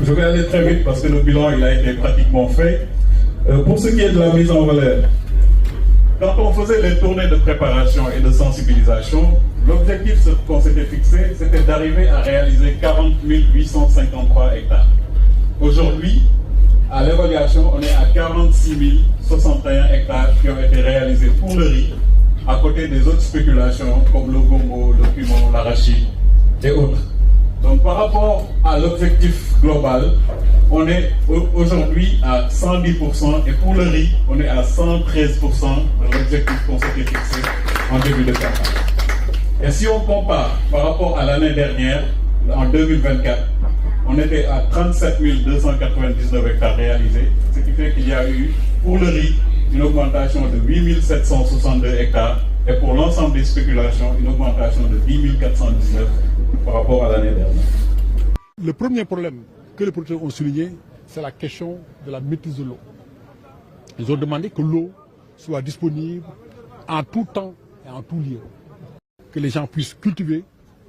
je vais aller très vite parce que le bilan il a été pratiquement fait. Pour ce qui est de la mise en valeur, quand on faisait les tournées de préparation et de sensibilisation, l'objectif qu'on s'était fixé, c'était d'arriver à réaliser 40 853 hectares. Aujourd'hui, à l'évaluation, on est à 46 061 hectares qui ont été réalisés pour le riz, à côté des autres spéculations comme le gombo, le piment, l'arachide et autres. Donc par rapport à l'objectif global, on est aujourd'hui à 110% et pour le riz, on est à 113% de l'objectif qu'on s'était fixé en début de campagne. Et si on compare par rapport à l'année dernière, en 2024, on était à 37 299 hectares réalisés, ce qui fait qu'il y a eu pour le riz une augmentation de 8 762 hectares et pour l'ensemble des spéculations une augmentation de 10 419 par rapport à l'année dernière. Le premier problème que les producteurs ont souligné, c'est la question de la maîtrise de l'eau. Ils ont demandé que l'eau soit disponible en tout temps et en tout lieu. Que les gens puissent cultiver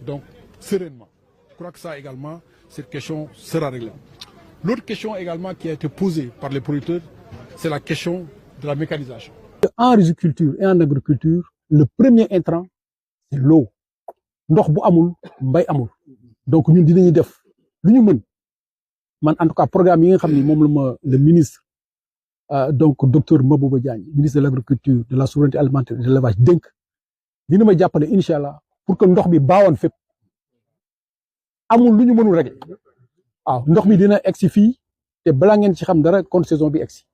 donc sereinement. Je crois que ça également, cette question sera réglée. L'autre question également qui a été posée par les producteurs, c'est la question de la mécanisation. En riziculture et en agriculture, le premier intrant, c'est l'eau. Ndox bu amul mbay amul. Donc ñun dinañu def lu ñu mën man en tout cas programme yi nga xam ni moom la ma le ministre donc docteur Mabouba Diagne ministre de l'agriculture de la souveraineté alimentaire et de l'élevage dénk dina ma jàppale incha allah pour que ndox bi baawoon fépp amul lu ñu mënul régler waaw ndox mi dina egsi fii te balaa ngeen ci xam dara kon saison bi egsi.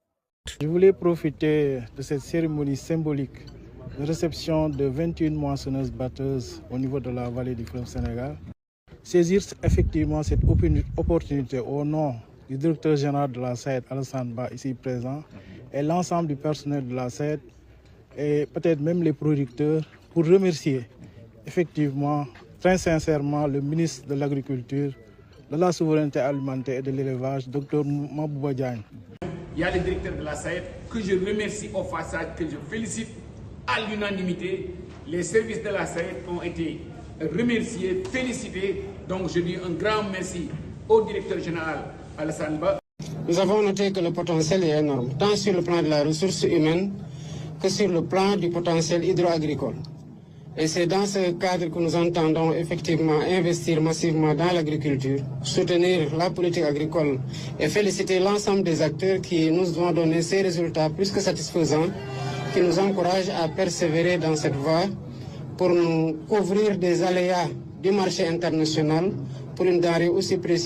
Je voulais profiter de cette cérémonie symbolique de réception de 21 moissonneuses batteuses au niveau de la vallée du fleuve Sénégal. Saisir effectivement cette opportunité au nom du directeur général de la SAED, Alassane Ba, ici présent, et l'ensemble du personnel de la SAED, et peut-être même les producteurs, pour remercier effectivement très sincèrement le ministre de l'Agriculture, de la souveraineté alimentaire et de l'élevage, Dr Mabouba Diagne. Il y a le directeur de la SAED que je remercie au passage, que je félicite à l'unanimité. Les services de la SAED ont été remerciés, félicités. Donc je dis un grand merci au directeur général Alassane Ba. Nous avons noté que le potentiel est énorme, tant sur le plan de la ressource humaine que sur le plan du potentiel hydro-agricole. Et c'est dans ce cadre que nous entendons effectivement investir massivement dans l'agriculture, soutenir la politique agricole et féliciter l'ensemble des acteurs qui nous ont donné ces résultats plus que satisfaisants, qui nous encouragent à persévérer dans cette voie pour nous couvrir des aléas du marché international pour une denrée aussi précieuse.